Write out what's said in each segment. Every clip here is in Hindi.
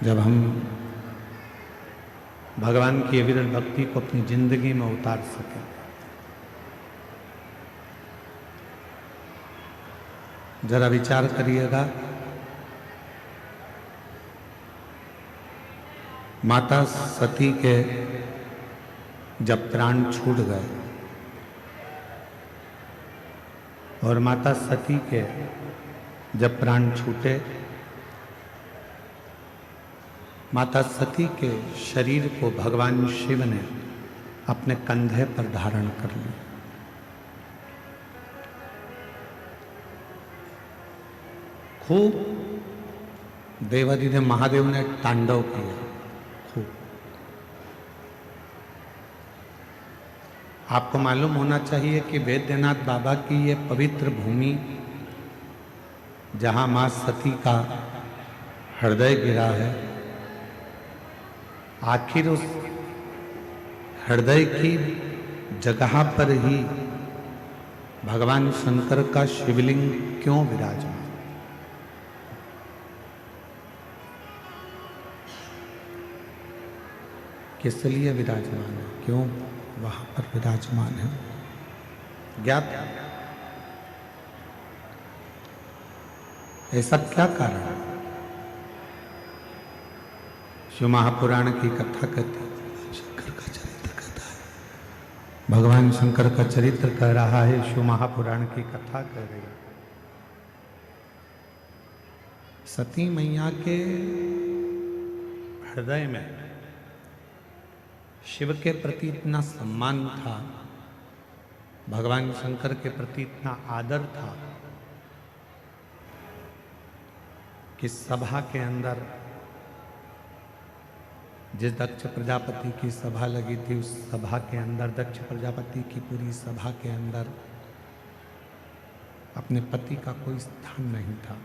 जब हम भगवान की अविरल भक्ति को अपनी जिंदगी में उतार सकें। जरा विचार करिएगा, माता सती के जब प्राण छूट गए और माता सती के जब प्राण छूटे, माता सती के शरीर को भगवान शिव ने अपने कंधे पर धारण कर लिया। खूब देवाधिदेव महादेव ने तांडव किया, खूब। आपको मालूम होना चाहिए कि वैद्यनाथ बाबा की ये पवित्र भूमि, जहां मां सती का हृदय गिरा है, आखिर उस हृदय की जगह पर ही भगवान शंकर का शिवलिंग क्यों विराजमान? किस लिए विराजमान है, क्यों वहां पर विराजमान है, ज्ञात? ऐसा क्या कारण है? शिव महापुराण की कथा कहती है, शंकर का चरित्र कहता है, भगवान शंकर का चरित्र कह रहा है, शिव महापुराण की कथा कह रही है। सती मैया के हृदय में शिव के प्रति इतना सम्मान था, भगवान शंकर के प्रति इतना आदर था कि सभा के अंदर, जिस दक्ष प्रजापति की सभा लगी थी, उस सभा के अंदर, दक्ष प्रजापति की पूरी सभा के अंदर अपने पति का कोई स्थान नहीं था।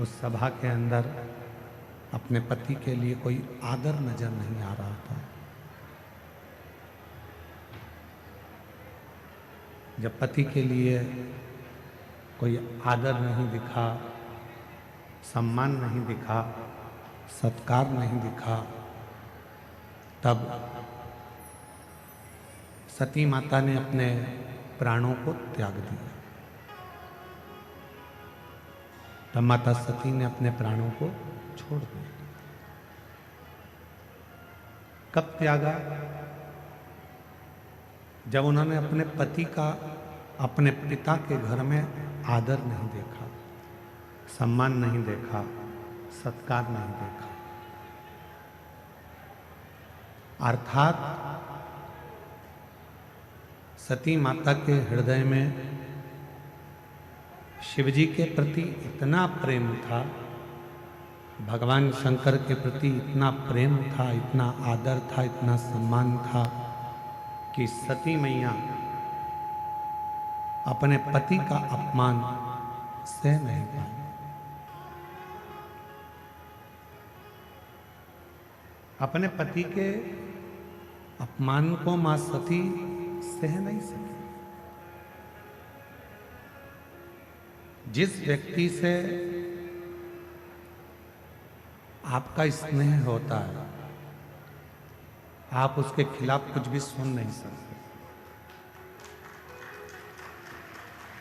उस सभा के अंदर अपने पति के लिए कोई आदर नजर नहीं आ रहा था। जब पति के लिए कोई आदर नहीं दिखा, सम्मान नहीं दिखा, सत्कार नहीं दिखा, तब सती माता ने अपने प्राणों को त्याग दिया। तब माता सती ने अपने प्राणों को छोड़ दिया। कब त्यागा? जब उन्होंने अपने पति का अपने पिता के घर में आदर नहीं देखा, सम्मान नहीं देखा, सत्कार नहीं देखा। अर्थात सती माता के हृदय में शिवजी के प्रति इतना प्रेम था, भगवान शंकर के प्रति इतना प्रेम था, इतना आदर था, इतना सम्मान था कि सती मैया अपने पति का अपमान सह नहीं पाई। अपने पति के अपमान को मां सती सह नहीं सकी। जिस व्यक्ति से आपका स्नेह होता है, आप उसके खिलाफ कुछ भी सुन नहीं सकते,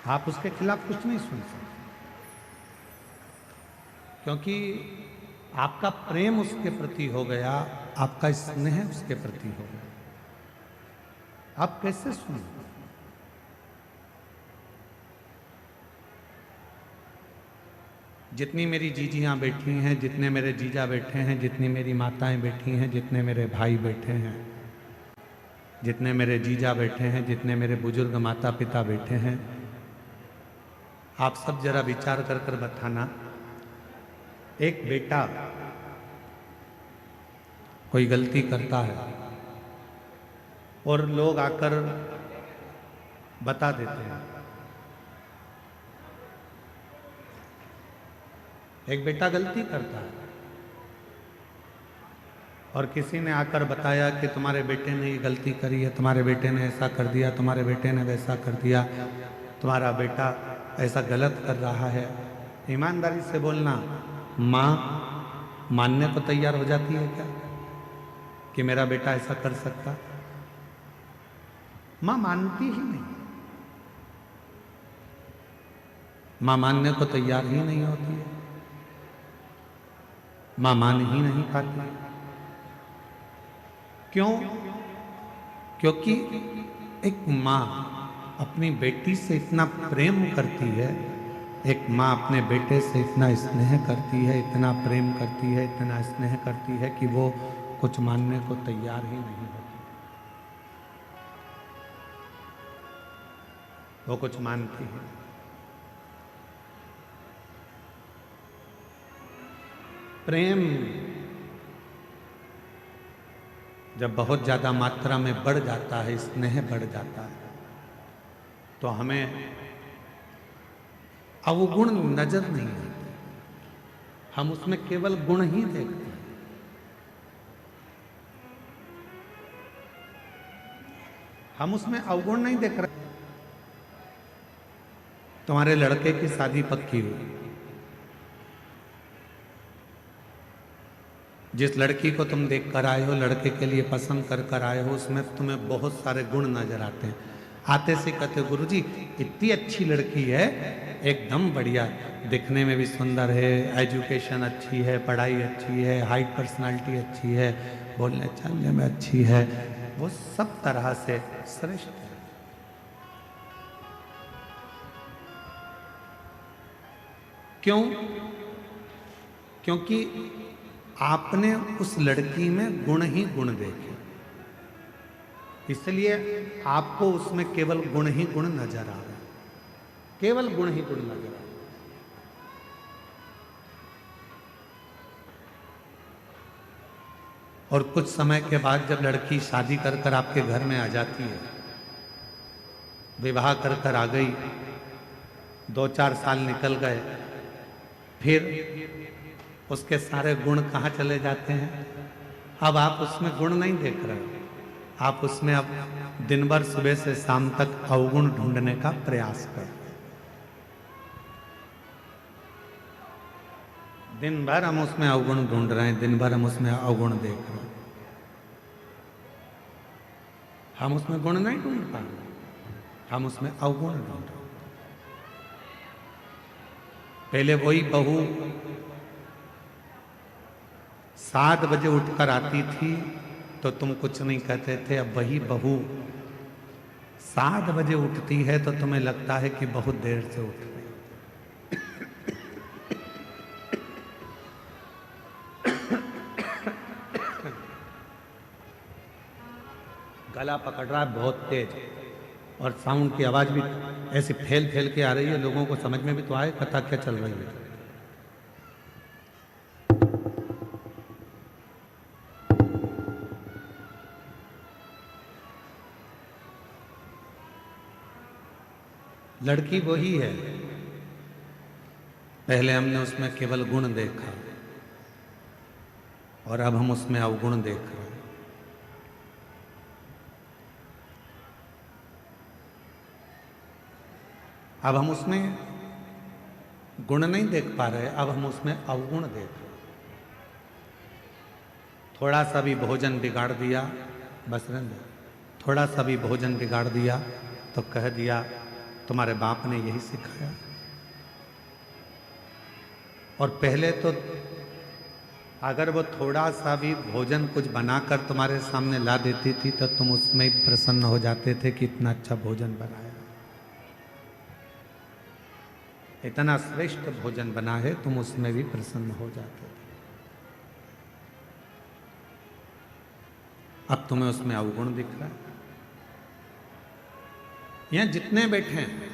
आप उसके खिलाफ कुछ नहीं सुन सकते, क्योंकि आपका प्रेम उसके प्रति हो गया, आपका स्नेह उसके प्रति हो गया। आप कैसे सुनें? जितनी मेरी जीजियाँ बैठी हैं, जितने मेरे जीजा बैठे हैं, जितनी मेरी माताएं बैठी हैं, जितने मेरे भाई बैठे हैं, जितने मेरे जीजा बैठे हैं, जितने मेरे बुजुर्ग माता पिता बैठे हैं, आप सब जरा विचार कर कर बताना, एक बेटा कोई गलती करता है और लोग आकर बता देते हैं। एक बेटा गलती करता है और किसी ने आकर बताया कि तुम्हारे बेटे ने ये गलती करी है, तुम्हारे बेटे ने ऐसा कर दिया, तुम्हारे बेटे ने वैसा कर दिया, तुम्हारा बेटा ऐसा गलत कर रहा है। ईमानदारी से बोलना, माँ मानने को तैयार हो जाती है क्या कि मेरा बेटा ऐसा कर सकता? मां मानती ही नहीं, मां मानने को तैयार ही नहीं होती है, मां मान ही नहीं पाती। क्यों? क्योंकि एक मां अपनी बेटी से इतना प्रेम करती है, एक मां अपने बेटे से इतना स्नेह करती है, इतना प्रेम करती है, इतना स्नेह करती है कि वो कुछ मानने को तैयार ही नहीं होती। वो कुछ मानती है। प्रेम जब बहुत ज्यादा मात्रा में बढ़ जाता है, स्नेह बढ़ जाता है, तो हमें अवगुण नजर नहीं आते, हम उसमें केवल गुण ही देखते हैं। हम उसमें अवगुण नहीं देख रहे। तुम्हारे लड़के की शादी पक्की हुई, जिस लड़की को तुम देख कर आए हो, लड़के के लिए पसंद कर कर आए हो, उसमें तुम्हें बहुत सारे गुण नजर आते हैं। आते से कहते गुरुजी इतनी अच्छी लड़की है, एकदम बढ़िया, दिखने में भी सुंदर है, एजुकेशन अच्छी है, पढ़ाई अच्छी है, हाइट पर्सनालिटी अच्छी है, बोलने चलने में अच्छी है, वो सब तरह से श्रेष्ठ है। क्यों? क्योंकि आपने उस लड़की में गुण ही गुण देखे, इसलिए आपको उसमें केवल गुण ही गुण नजर आ रहा है, केवल गुण ही गुण नजर आ रहा है। और कुछ समय के बाद जब लड़की शादी कर कर आपके घर में आ जाती है, विवाह कर कर आ गई, 2-4 साल निकल गए, फिर उसके सारे गुण कहाँ चले जाते हैं? अब आप उसमें गुण नहीं देख रहे हो, आप उसमें अब दिन भर सुबह से शाम तक अवगुण ढूंढने का प्रयास कर। दिन भर हम उसमें अवगुण ढूंढ रहे हैं, दिन भर हम उसमें अवगुण देख रहे हैं, हम उसमें गुण नहीं ढूंढ पा रहे, हम उसमें अवगुण ढूंढ रहे। पहले वही बहू 7 बजे उठकर आती थी तो तुम कुछ नहीं कहते थे, अब वही बहू 7 बजे उठती है तो तुम्हें लगता है कि बहुत देर से उठ रही। गला पकड़ रहा है बहुत तेज, और साउंड की आवाज भी ऐसी फैल फैल के आ रही है, लोगों को समझ में भी तो आए कथा क्या चल रही है। लड़की वही है, पहले हमने उसमें केवल गुण देखा और अब हम उसमें अवगुण देख रहे हैं। अब हम उसमें गुण नहीं देख पा रहे, अब हम उसमें अवगुण देख रहे। थोड़ा सा भी भोजन बिगाड़ दिया, बस रहने दो, थोड़ा सा भी भोजन बिगाड़ दिया तो कह दिया तुम्हारे बाप ने यही सिखाया। और पहले तो अगर वो थोड़ा सा भी भोजन कुछ बनाकर तुम्हारे सामने ला देती थी तो तुम उसमें ही प्रसन्न हो जाते थे कि इतना अच्छा भोजन बनाया, इतना श्रेष्ठ भोजन बना है, तुम उसमें भी प्रसन्न हो जाते थे। अब तुम्हें उसमें अवगुण दिख रहा है। यहां जितने बैठे हैं,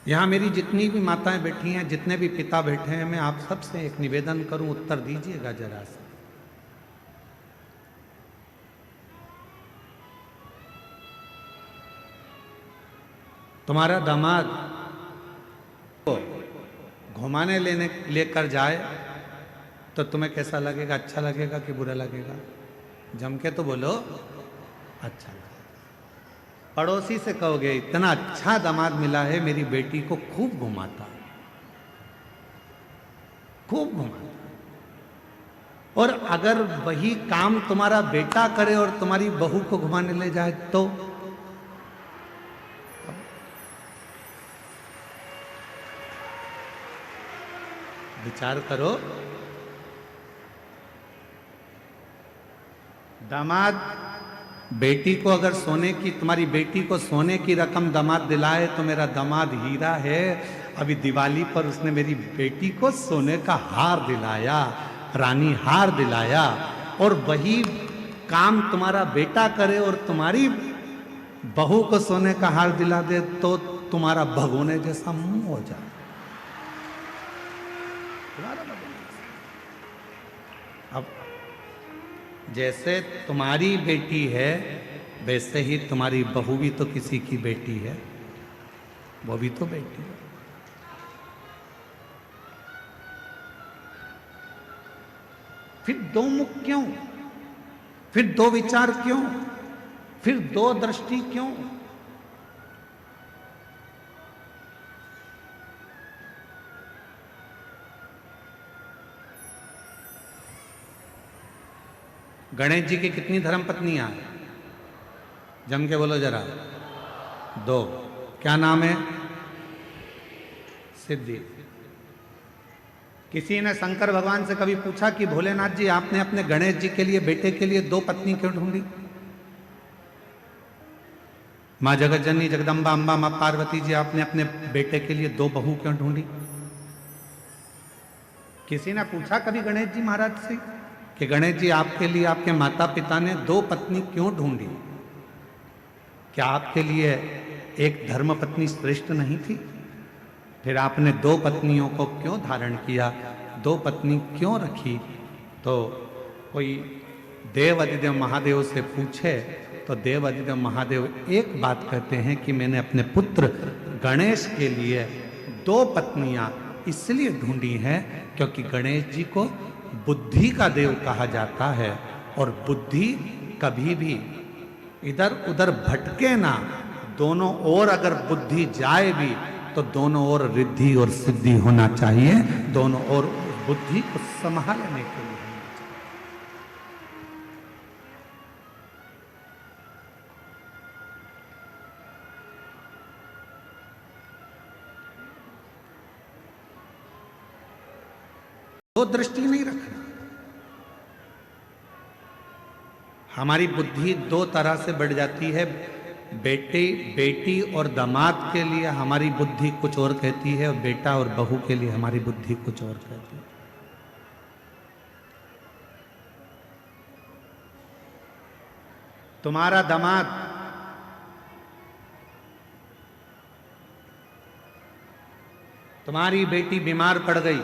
यहां मेरी जितनी भी माताएं बैठी हैं, जितने भी पिता बैठे हैं, मैं आप सबसे एक निवेदन करूं, उत्तर दीजिएगा जरा सा। तुम्हारा दामाद को घुमाने लेकर जाए तो तुम्हें कैसा लगेगा? अच्छा लगेगा कि बुरा लगेगा? जम के तो बोलो, अच्छा लगेगा। पड़ोसी से कहोगे इतना अच्छा दामाद मिला है, मेरी बेटी को खूब घुमाता, खूब घुमाता। और अगर वही काम तुम्हारा बेटा करे और तुम्हारी बहू को घुमाने ले जाए तो विचार करो। दामाद बेटी को अगर सोने की, तुम्हारी बेटी को सोने की रकम दामाद दिलाए तो मेरा दामाद हीरा है। अभी दिवाली पर उसने मेरी बेटी को सोने का हार दिलाया, रानी हार दिलाया। और वही काम तुम्हारा बेटा करे और तुम्हारी बहू को सोने का हार दिला दे तो तुम्हारा भगोने जैसा मुंह हो जाए। अब जैसे तुम्हारी बेटी है वैसे ही तुम्हारी बहू भी तो किसी की बेटी है, वो भी तो बेटी है। फिर दो मुख क्यों, फिर दो विचार क्यों, फिर दो दृष्टि क्यों? गणेश जी की कितनी धर्म पत्नियां हैं? जम के बोलो जरा। दो। क्या नाम है? सिद्धि। किसी ने शंकर भगवान से कभी पूछा कि भोलेनाथ जी आपने अपने गणेश जी के लिए, बेटे के लिए दो पत्नी क्यों ढूंढी? मां जगतजननी जगदम्बा अम्बा मां पार्वती जी आपने अपने बेटे के लिए दो बहू क्यों ढूंढी? किसी ने पूछा कभी गणेश जी महाराज से कि गणेश जी आपके लिए आपके माता पिता ने दो पत्नी क्यों ढूंढी? क्या आपके लिए एक धर्म पत्नी श्रेष्ठ नहीं थी? फिर आपने दो पत्नियों को क्यों धारण किया, दो पत्नी क्यों रखी? तो कोई देव अधिदेव महादेव से पूछे तो देव अधिदेव महादेव एक बात कहते हैं कि मैंने अपने पुत्र गणेश के लिए दो पत्नियां इसलिए ढूंढी हैं क्योंकि गणेश जी को बुद्धि का देव कहा जाता है और बुद्धि कभी भी इधर उधर भटके ना। दोनों ओर अगर बुद्धि जाए भी तो दोनों ओर रिद्धि और सिद्धि होना चाहिए, दोनों ओर बुद्धि को संभालने के लिए होना चाहिए। दो दृष्टि नहीं रखना। हमारी बुद्धि दो तरह से बढ़ जाती है। बेटी और दामाद के लिए हमारी बुद्धि कुछ और कहती है और बेटा और बहू के लिए हमारी बुद्धि कुछ और कहती है। तुम्हारा दामाद तुम्हारी बेटी बीमार पड़ गई,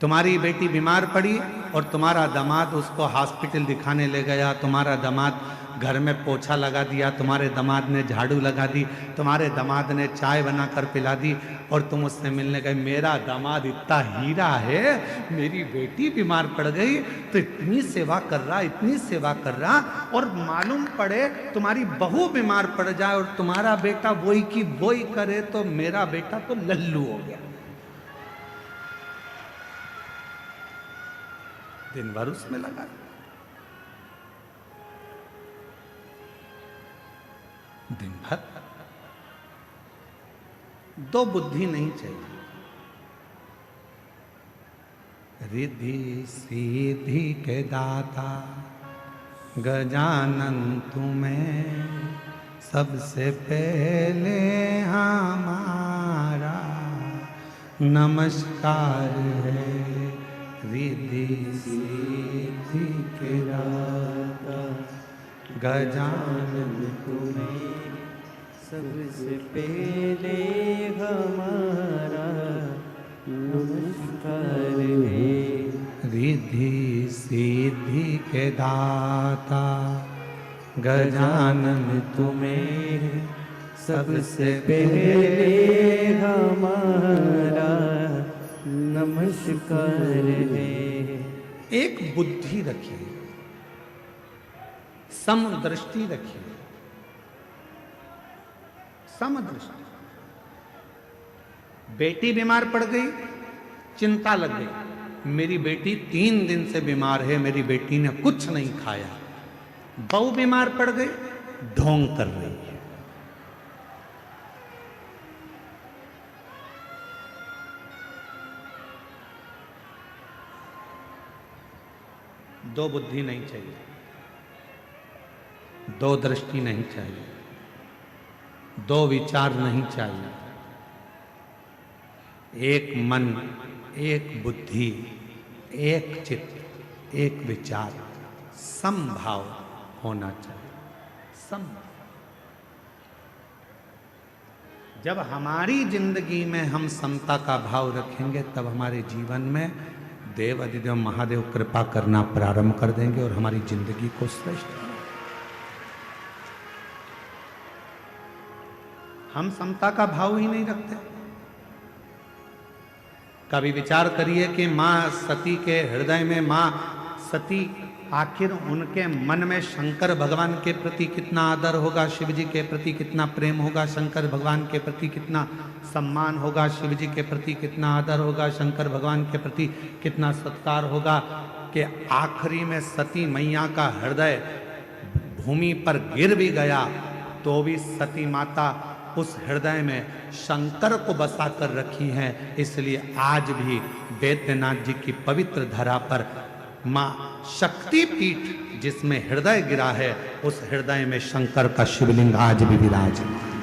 तुम्हारी बेटी बीमार पड़ी और तुम्हारा दामाद उसको हॉस्पिटल दिखाने ले गया। तुम्हारा दामाद घर में पोछा लगा दिया, तुम्हारे दामाद ने झाड़ू लगा दी, तुम्हारे दामाद ने चाय बनाकर पिला दी और तुम उससे मिलने गए। मेरा दामाद इतना हीरा है, मेरी बेटी बीमार पड़ गई तो इतनी सेवा कर रहा, इतनी सेवा कर रहा, और मालूम पड़े तुम्हारी बहू बीमार पड़ जाए और तुम्हारा बेटा वही की वही करे तो मेरा बेटा तो लल्लू हो गया। दिन भर उसमें लगा। दिन भर दो बुद्धि नहीं चाहिए। रिद्धि सिद्धि के दाता गजानन तुम्हें सबसे पहले हमारा नमस्कार है। रिद्धि सिद्धि के दाता गजानन तुम्हें सबसे पहले हमारा नमस्कार है। रिद्धि सिद्धि के दाता गजानन तुम्हें सबसे पहले हमारा नमस्कार है। एक बुद्धि रखिए, समदृष्टि रखिए, समदृष्टि। बेटी बीमार पड़ गई, चिंता लग गई, मेरी बेटी 3 दिन से बीमार है, मेरी बेटी ने कुछ नहीं खाया। बहू बीमार पड़ गई, ढोंग कर रही है। दो बुद्धि नहीं चाहिए, दो दृष्टि नहीं चाहिए, दो विचार नहीं चाहिए, एक मन, एक बुद्धि, एक चित्त, एक विचार, समभाव होना चाहिए। सम जब हमारी जिंदगी में हम समता का भाव रखेंगे, तब हमारे जीवन में देव अधिदेव महादेव कृपा करना प्रारंभ कर देंगे और हमारी जिंदगी को श्रेष्ठ बनाएंगे। हम समता का भाव ही नहीं रखते। कभी विचार करिए कि मां सती के हृदय में, मां सती आखिर उनके मन में शंकर भगवान के प्रति कितना आदर होगा, शिव जी के प्रति कितना प्रेम होगा, शंकर भगवान के प्रति कितना सम्मान होगा, शिव जी के प्रति कितना आदर होगा, शंकर भगवान के प्रति कितना सत्कार होगा, कि आखिरी में सती मैया का हृदय भूमि पर गिर भी गया तो भी सती माता उस हृदय में शंकर को बसा कर रखी हैं। इसलिए आज भी बैद्यनाथ जी की पवित्र धरा पर मां शक्ति पीठ जिसमें हृदय गिरा है, उस हृदय में शंकर का शिवलिंग आज भी विराजमान,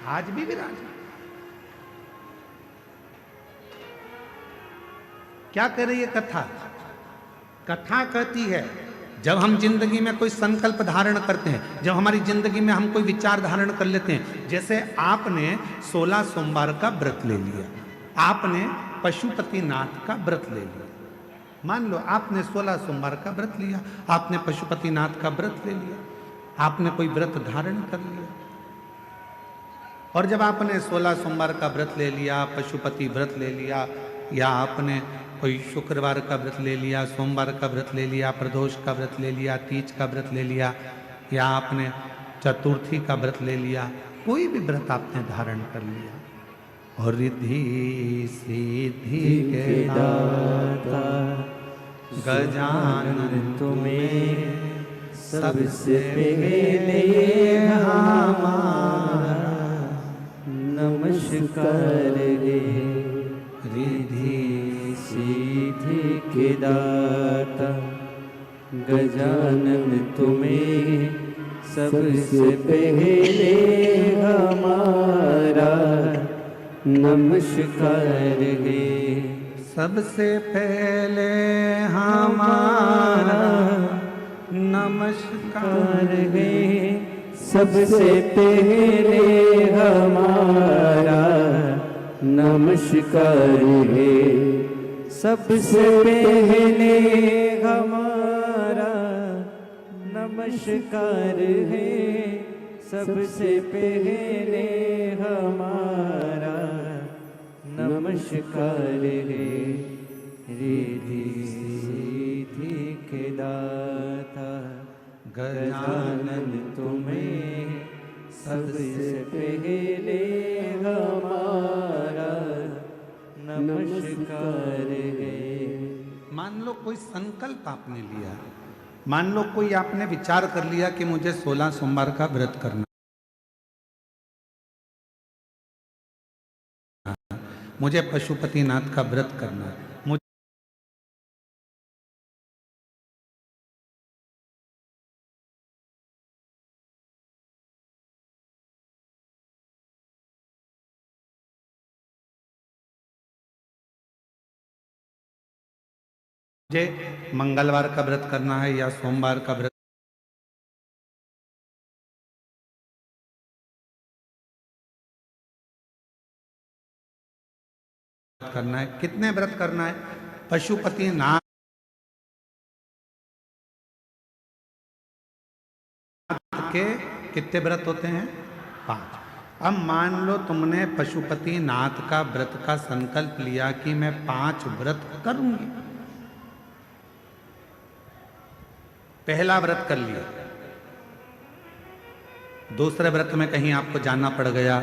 आज भी विराजमान। क्या कह रही है कथा? कथा कहती है जब हम जिंदगी में कोई संकल्प धारण करते हैं, जब हमारी जिंदगी में हम कोई विचार धारण कर लेते हैं, जैसे आपने 16 सोमवार का व्रत ले लिया, आपने पशुपतिनाथ का व्रत ले लिया। मान लो आपने 16 सोमवार का व्रत लिया, आपने पशुपतिनाथ का व्रत ले लिया, आपने कोई व्रत धारण कर लिया। और जब आपने 16 सोमवार का व्रत ले लिया, पशुपति व्रत ले लिया, या आपने कोई शुक्रवार का व्रत ले लिया, सोमवार का व्रत ले लिया, प्रदोष का व्रत ले लिया, तीज का व्रत ले लिया, या आपने चतुर्थी का व्रत ले लिया, कोई भी व्रत आपने धारण कर लिया, और रिद्धि सिद्धि के दाता गजानन तुम्हें सबसे पहले हमारा नमस्कार गे। रिद्धि सिद्धि के दाता गजानन तुम्हें सबसे पहले हमारा नमस्कार गे। सबसे पहले हमारा नमस्कार गे। सबसे पहले हमारा नमस्कार है। सबसे पहले हमारा नमस्कार है। सबसे पहले हमारा नमस्कार है। रिद्धि सिद्धि के दाता गजानन तुम्हें सबसे पहले हमारा नमस्कार है। मान लो कोई संकल्प आपने लिया, मान लो कोई आपने विचार कर लिया कि मुझे 16 सोमवार का व्रत करना, मुझे पशुपतिनाथ का व्रत करना है, मुझे मंगलवार का व्रत करना है या सोमवार का व्रत करना है। कितने व्रत करना है? पशुपतिनाथ के कितने व्रत होते हैं? 5। अब मान लो तुमने पशुपतिनाथ का व्रत का संकल्प लिया कि मैं 5 व्रत करूंगी। पहला व्रत कर लिया, दूसरे व्रत में कहीं आपको जाना पड़ गया,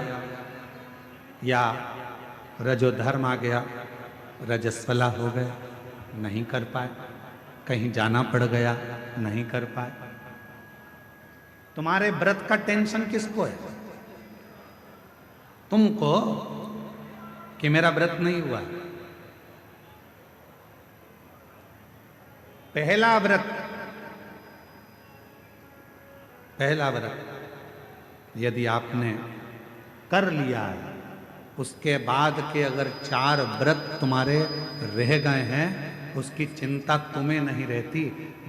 या रजोधर्म आ गया, रजस्वला हो गए, नहीं कर पाए। कहीं जाना पड़ गया, नहीं कर पाए। तुम्हारे व्रत का टेंशन किसको है? तुमको कि मेरा व्रत नहीं हुआ। पहला व्रत यदि आपने कर लिया है, उसके बाद के अगर 4 व्रत तुम्हारे रह गए हैं, उसकी चिंता तुम्हें नहीं रहती।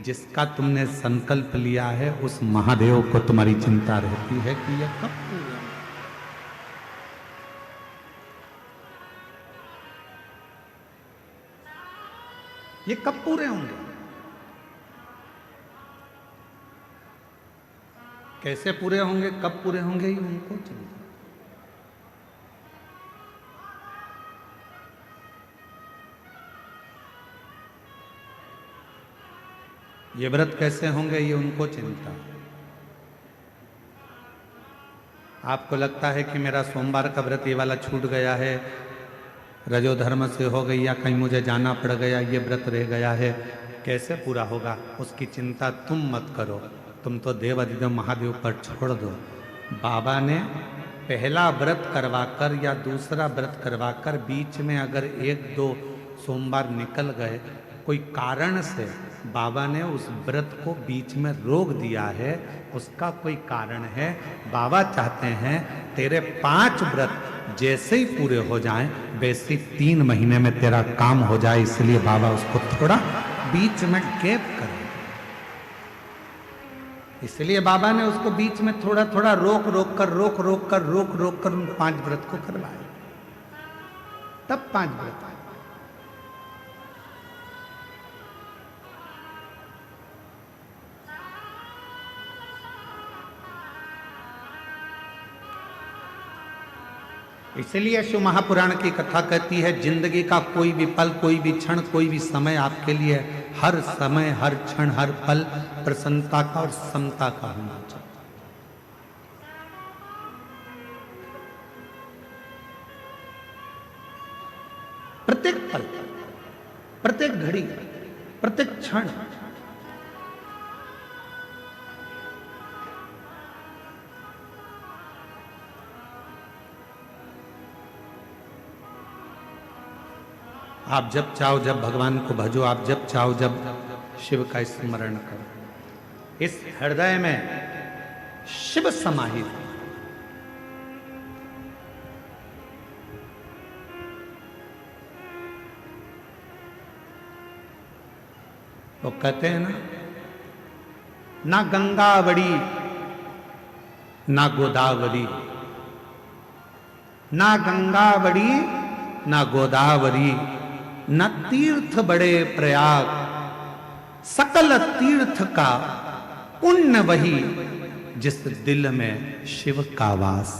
जिसका तुमने संकल्प लिया है उस महादेव को तुम्हारी चिंता रहती है कि यह कब पूरा। ये कब पूरे होंगे? कैसे पूरे होंगे, कब पूरे होंगे, ये उनको चिंता। ये व्रत कैसे होंगे, ये उनको चिंता। आपको लगता है कि मेरा सोमवार का व्रत ये वाला छूट गया है, रजोधर्म से हो गई, या कहीं मुझे जाना पड़ गया, ये व्रत रह गया है, कैसे पूरा होगा, उसकी चिंता तुम मत करो। तुम तो देव अधिदेव महादेव पर छोड़ दो। बाबा ने पहला व्रत करवाकर या दूसरा व्रत करवाकर बीच में अगर 1-2 सोमवार निकल गए, कोई कारण से बाबा ने उस व्रत को बीच में रोक दिया है, उसका कोई कारण है। बाबा चाहते हैं तेरे 5 व्रत जैसे ही पूरे हो जाएं, वैसे ही 3 महीने में तेरा काम हो जाए, इसलिए बाबा उसको थोड़ा बीच में गैप कर। इसलिए बाबा ने उसको बीच में थोड़ा थोड़ा रोक रोक कर उन 5 व्रत को करवाया, तब 5 व्रत। इसलिए शिव महापुराण की कथा कहती है, जिंदगी का कोई भी पल, कोई भी क्षण, कोई भी समय आपके लिए, हर समय, हर क्षण, हर पल प्रसन्नता का और समता का होना चाहिए। प्रत्येक पल, प्रत्येक घड़ी, प्रत्येक क्षण। आप जब चाहो जब भगवान को भजो, आप जब चाहो जब शिव का स्मरण करो। इस हृदय में शिव समाहित। तो कहते हैं ना गंगा बड़ी, ना गोदावरी, ना गंगा बड़ी, ना गोदावरी, न तीर्थ बड़े प्रयाग, सकल तीर्थ का पुण्य वही, जिस दिल में शिव का वास।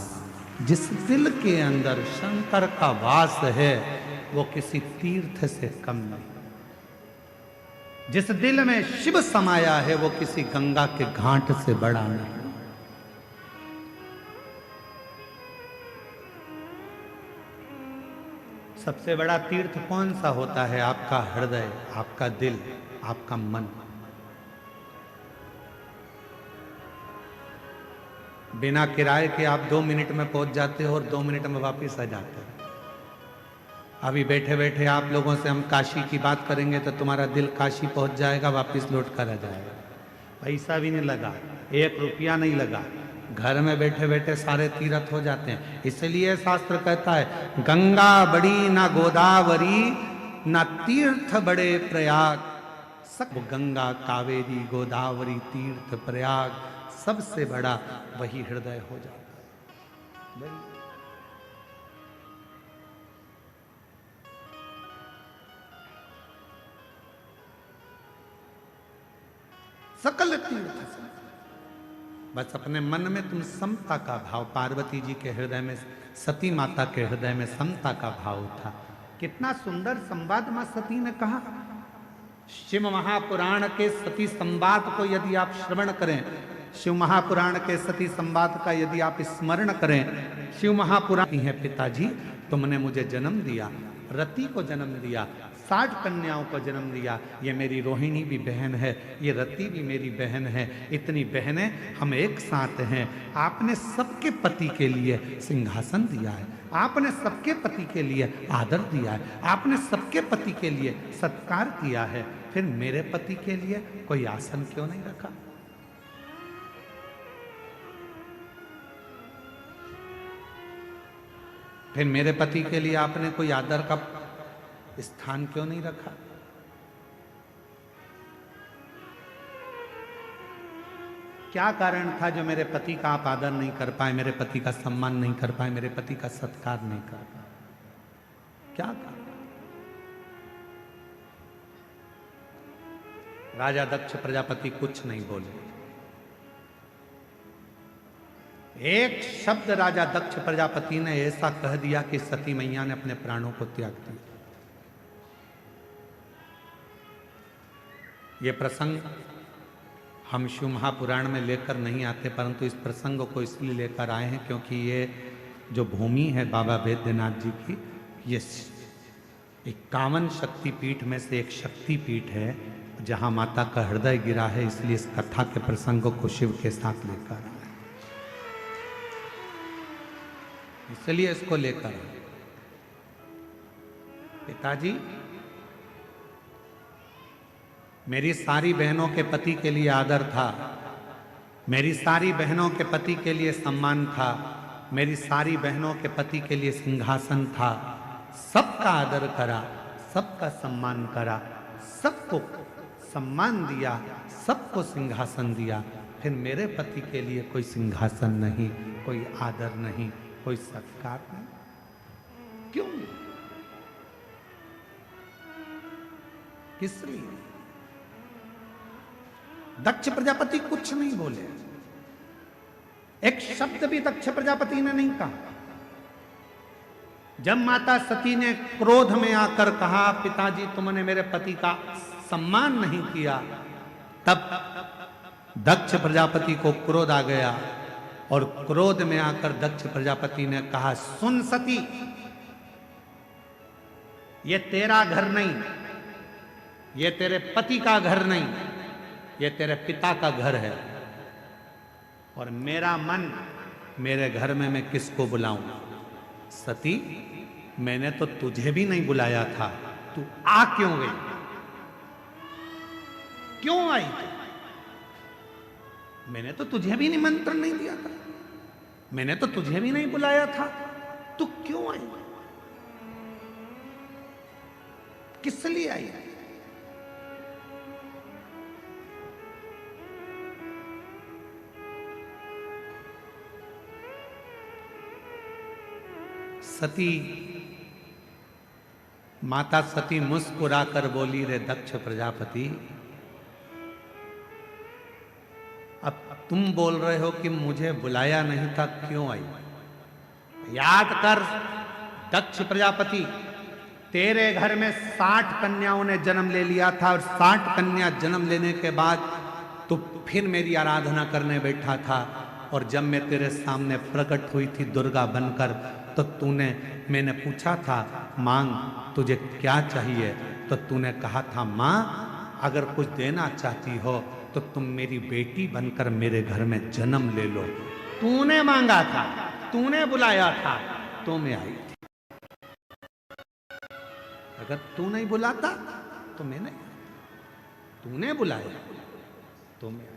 जिस दिल के अंदर शंकर का वास है, वो किसी तीर्थ से कम नहीं। जिस दिल में शिव समाया है, वो किसी गंगा के घाट से बड़ा नहीं। सबसे बड़ा तीर्थ कौन सा होता है? आपका हृदय, आपका दिल, आपका मन। बिना किराए के आप 2 मिनट में पहुंच जाते हो और 2 मिनट में वापस आ जाते हो। अभी बैठे बैठे आप लोगों से हम काशी की बात करेंगे तो तुम्हारा दिल काशी पहुंच जाएगा, वापस लौट कर आ जाएगा। पैसा भी नहीं लगा, 1 रुपया नहीं लगा, घर में बैठे बैठे सारे तीर्थ हो जाते हैं। इसलिए शास्त्र कहता है, गंगा बड़ी ना गोदावरी, ना तीर्थ बड़े प्रयाग। सब गंगा, कावेरी, गोदावरी, तीर्थ, प्रयाग, सबसे बड़ा वही हृदय हो जाता है। सकल तीर्थ से बस अपने मन में तुम समता का भाव। पार्वती जी के हृदय में, सती माता के हृदय में समता का भाव था। कितना सुंदर संवाद मां सती ने कहा। शिव महापुराण के सती संवाद को यदि आप श्रवण करें, शिव महापुराण के सती संवाद का यदि आप स्मरण करें, शिव महापुराण है पिताजी, तुमने मुझे जन्म दिया, रति को जन्म दिया, 60 कन्याओं को जन्म दिया। ये मेरी रोहिणी भी बहन है, ये रति भी मेरी बहन है, इतनी बहनें हम एक साथ हैं। आपने सबके पति के लिए सिंहासन दिया है, आपने सबके पति के लिए आदर दिया है, आपने सबके पति के लिए सत्कार किया है, फिर मेरे पति के लिए कोई आसन क्यों नहीं रखा? फिर मेरे पति के लिए आपने कोई आदर का स्थान क्यों नहीं रखा? क्या कारण था जो मेरे पति का आप आदर नहीं कर पाए, मेरे पति का सम्मान नहीं कर पाए, मेरे पति का सत्कार नहीं कर पाए? क्या कारण? राजा दक्ष प्रजापति कुछ नहीं बोले। एक शब्द राजा दक्ष प्रजापति ने ऐसा कह दिया कि सती मैया ने अपने प्राणों को त्याग दिया। ये प्रसंग हम शिव महापुराण में लेकर नहीं आते, परंतु इस प्रसंग को इसलिए लेकर आए हैं क्योंकि ये जो भूमि है बाबा वैद्यनाथ जी की, ये 51 शक्तिपीठ में से एक शक्तिपीठ है जहाँ माता का हृदय गिरा है। इसलिए इस कथा के प्रसंग को शिव के साथ लेकर आए, इसलिए इसको लेकर आए। पिताजी, मेरी सारी बहनों के पति के लिए आदर था, मेरी सारी बहनों के पति के लिए सम्मान था, मेरी सारी बहनों के पति के लिए सिंहासन था। सबका आदर करा, सबका सम्मान करा, सबको सम्मान दिया, सबको सिंहासन दिया, फिर मेरे पति के लिए कोई सिंहासन नहीं, कोई आदर नहीं, कोई सत्कार नहीं। क्यों? किस लिए? दक्ष प्रजापति कुछ नहीं बोले, एक शब्द भी दक्ष प्रजापति ने नहीं कहा। जब माता सती ने क्रोध में आकर कहा, पिताजी तुमने मेरे पति का सम्मान नहीं किया, तब दक्ष प्रजापति को क्रोध आ गया और क्रोध में आकर दक्ष प्रजापति ने कहा, सुन सती, ये तेरा घर नहीं, ये तेरे पति का घर नहीं, ये तेरे पिता का घर है, और मेरा मन, मेरे घर में मैं किसको बुलाऊं? सती, मैंने तो तुझे भी नहीं बुलाया था, तू आ क्यों गई? क्यों आई तू? मैंने तो तुझे भी निमंत्रण नहीं दिया था, मैंने तो तुझे भी नहीं बुलाया था, तू क्यों आई? किस लिए आई? सती, माता सती मुस्कुराकर बोली, रे दक्ष प्रजापति, अब तुम बोल रहे हो कि मुझे बुलाया नहीं था, क्यों आई? याद कर दक्ष प्रजापति, तेरे घर में 60 कन्याओं ने जन्म ले लिया था, और 60 कन्या जन्म लेने के बाद तू फिर मेरी आराधना करने बैठा था, और जब मैं तेरे सामने प्रकट हुई थी दुर्गा बनकर, तो मैंने पूछा था, मांग तुझे क्या चाहिए? तो तूने कहा था, माँ अगर कुछ देना चाहती हो तो तुम मेरी बेटी बनकर मेरे घर में जन्म ले लो। तूने मांगा था, तूने बुलाया था, तो मैं आई थी। अगर तू नहीं बुलाता तो मैं नहीं, तूने बुलाया तो मैं आई।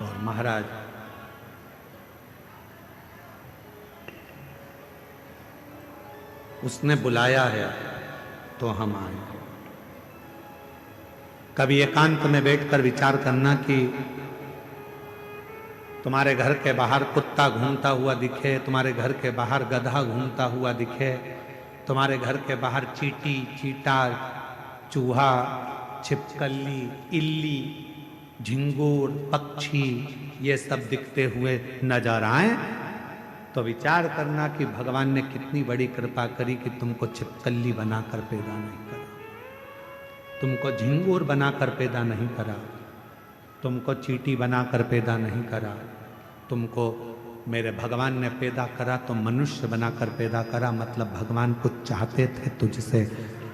और महाराज उसने बुलाया है तो हम आए। कभी एकांत में बैठकर विचार करना कि तुम्हारे घर के बाहर कुत्ता घूमता हुआ दिखे, तुम्हारे घर के बाहर गधा घूमता हुआ दिखे, तुम्हारे घर के बाहर चींटी, चींटा, चूहा, छिपकली, इल्ली, झिंगूर, पक्षी ये सब दिखते हुए नजर आए, तो विचार करना कि भगवान ने कितनी बड़ी कृपा करी कि तुमको छिपकली बनाकर पैदा नहीं करा। तुमको झिंगूर बनाकर पैदा नहीं करा, तुमको चींटी बनाकर पैदा नहीं करा, तुमको मेरे भगवान ने पैदा करा तो मनुष्य बनाकर पैदा करा। मतलब भगवान कुछ चाहते थे तुझसे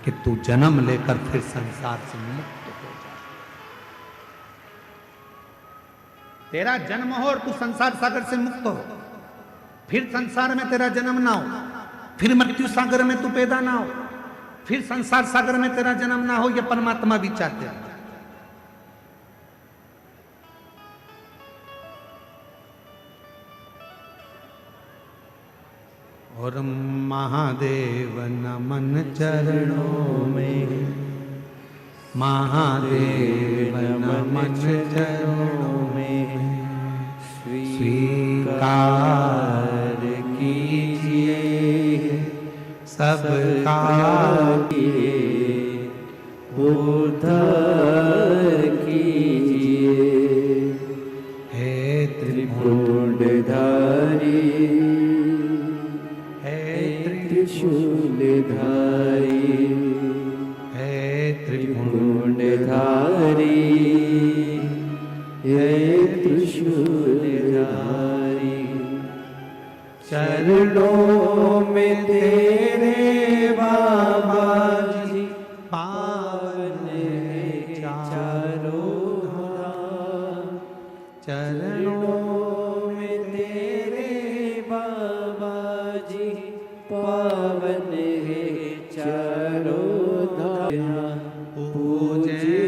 कि तू जन्म लेकर फिर संसार से मुक्त हो जा। तेरा जन्म हो और तू संसार सागर से मुक्त हो, फिर संसार में तेरा जन्म ना हो, फिर मृत्यु सागर में तू पैदा ना हो, फिर संसार सागर में तेरा जन्म ना हो, यह परमात्मा भी चाहते हैं। और महादेव नमन चरणों में, महादेव नमन चरणों में स्वीकार कीजिए सबका उद्धार कीजिए। हे त्रिपुंडधारी, त्रिशूलधारी, हे त्रिपुंडधारी, हे त्रिशूलधारी। चरणों में तेरे बाबा जी पावन है चारों धाम। चरणों में तेरे बाबा जी पावन है चारों धाम। पूजे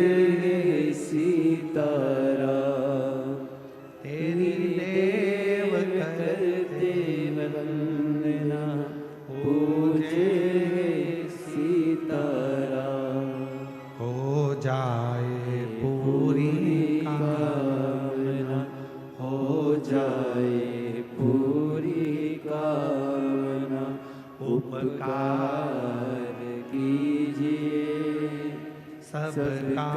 सीताराम, तेरी देव करते वंदना। पूजे सीताराम, हो जाए पूरी कामना, हो जाए पूरी कामना। उपकार कीजिए सबका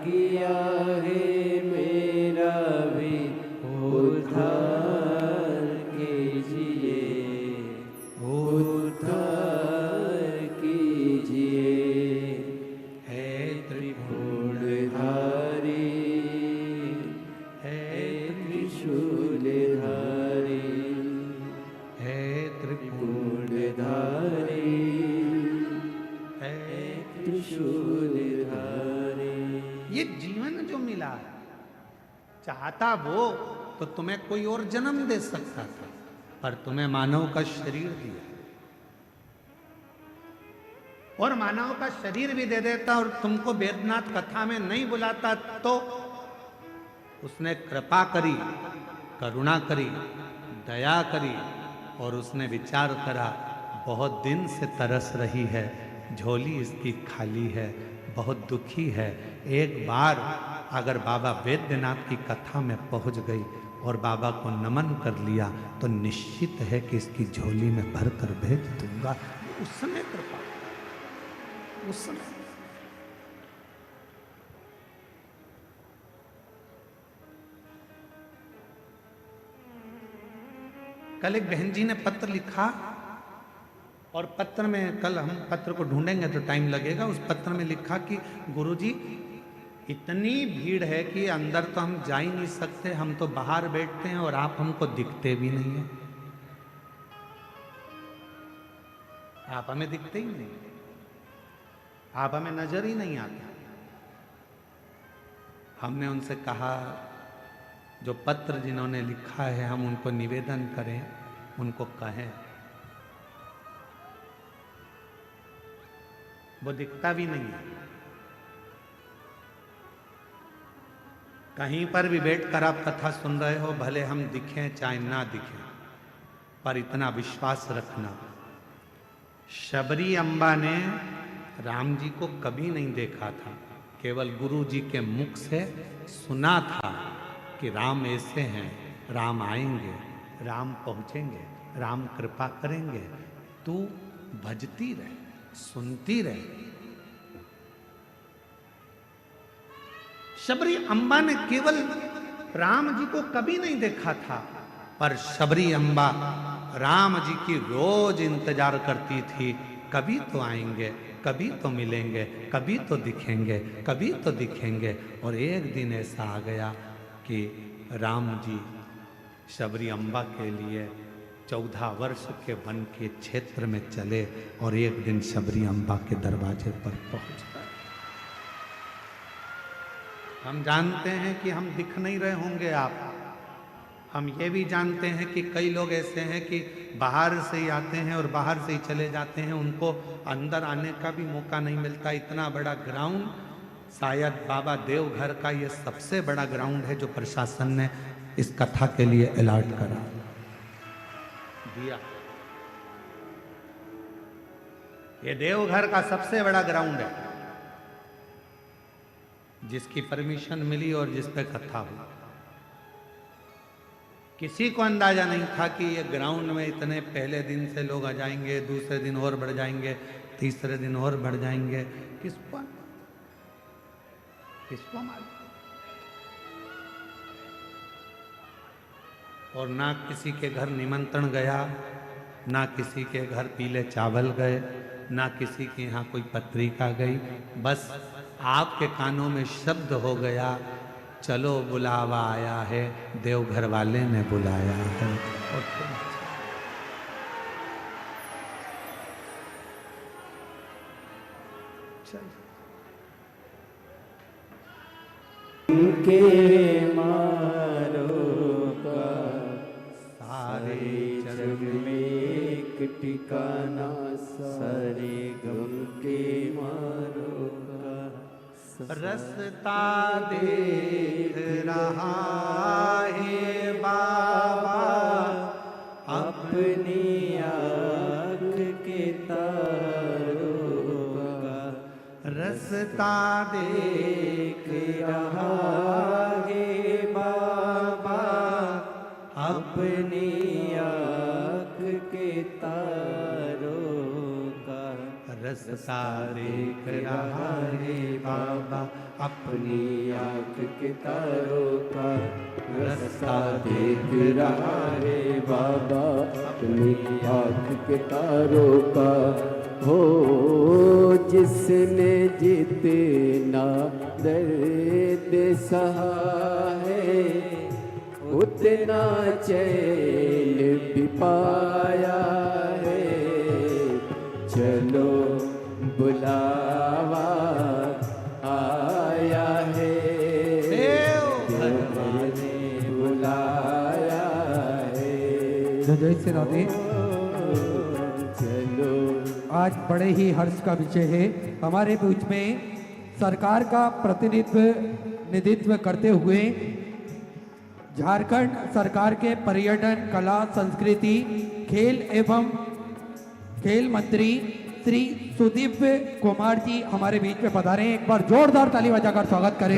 किया है मेरा भी उद्धार कीजिए, उद्धार कीजिए। है त्रिपुंडधारी, है त्रिशूलधारी, है त्रिपुंडधारी, है त्रिशूलधारी। ये जीवन जो मिला है, चाहता वो तो तुम्हें कोई और जन्म दे सकता था, पर तुम्हें मानव का शरीर दिया, और मानव का शरीर भी दे देता और तुमको वेदनाथ कथा में नहीं बुलाता तो उसने कृपा करी, करुणा करी, दया करी, और उसने विचार करा बहुत दिन से तरस रही है, झोली इसकी खाली है, बहुत दुखी है। एक बार अगर बाबा वैद्यनाथ की कथा में पहुंच गई और बाबा को नमन कर लिया तो निश्चित है कि इसकी झोली में भर कर भेज दूंगा। उस समय कृपा, उस समय कल एक बहन जी ने पत्र लिखा, और पत्र में, कल हम पत्र को ढूंढेंगे तो टाइम लगेगा, उस पत्र में लिखा कि गुरुजी इतनी भीड़ है कि अंदर तो हम जा ही नहीं सकते, हम तो बाहर बैठते हैं और आप हमको दिखते भी नहीं है, आप हमें दिखते ही नहीं, आप हमें नजर ही नहीं आते। हमने उनसे कहा जो पत्र जिन्होंने लिखा है हम उनको निवेदन करें, उनको कहें, वो दिखता भी नहीं है। कहीं पर भी बैठकर आप कथा सुन रहे हो, भले हम दिखें चाहे ना दिखें, पर इतना विश्वास रखना, शबरी अम्बा ने राम जी को कभी नहीं देखा था, केवल गुरु जी के मुख से सुना था कि राम ऐसे हैं, राम आएंगे, राम पहुंचेंगे, राम कृपा करेंगे, तू भजती रहे, सुनती रहे। शबरी अम्बा ने केवल राम जी को कभी नहीं देखा था, पर शबरी अम्बा राम जी की रोज इंतजार करती थी, कभी तो आएंगे, कभी तो मिलेंगे, कभी तो दिखेंगे, कभी तो दिखेंगे। और एक दिन ऐसा आ गया कि राम जी शबरी अम्बा के लिए 14 वर्ष के वन के क्षेत्र में चले और एक दिन शबरी अम्बा के दरवाजे पर पहुंच गए। हम जानते हैं कि हम दिख नहीं रहे होंगे आप। हम ये भी जानते हैं कि कई लोग ऐसे हैं कि बाहर से ही आते हैं और बाहर से ही चले जाते हैं, उनको अंदर आने का भी मौका नहीं मिलता। इतना बड़ा ग्राउंड, शायद बाबा देवघर का ये सबसे बड़ा ग्राउंड है जो प्रशासन ने इस कथा के लिए अलॉट करा दिया। ये देवघर का सबसे बड़ा ग्राउंड है जिसकी परमिशन मिली और जिस पे कथा हुई। किसी को अंदाजा नहीं था कि ये ग्राउंड में इतने पहले दिन से लोग आ जाएंगे, दूसरे दिन और बढ़ जाएंगे, तीसरे दिन और बढ़ जाएंगे। किसको मालूम? और ना किसी के घर निमंत्रण गया, ना किसी के घर पीले चावल गए, ना किसी के यहाँ कोई पत्रिका गई। बस आपके कानों में शब्द हो गया, चलो बुलावा आया है, देवघर वाले ने बुलाया है। और के मारो का सारे जग में एक ठिकाना, सारे गम के मारो का रास्ता देख रहा है बाबा, अपनी आँख के तारों का रास्ता देख रहा है बाबा, अपनी आँख के तारों का रास्ता देख रहा है बाबा, अपनी आँख के तारों का रास्ता देख रहा है बाबा, अपनी आँख के तारों का। हो जिसने जितना दर्द सहा है, उतना चैन भी पाया है। चलो बुलावा आया है, देवघर ने बुलाया है। जय श्री राधे। चलो आज बड़े ही हर्ष का विषय है, हमारे बीच में सरकार का प्रतिनिधित्व करते हुए झारखंड सरकार के पर्यटन, कला, संस्कृति, खेल एवं खेल मंत्री श्री सुदीप कुमार जी हमारे बीच में पधारे हैं। एक बार जोरदार ताली बजाकर स्वागत करें।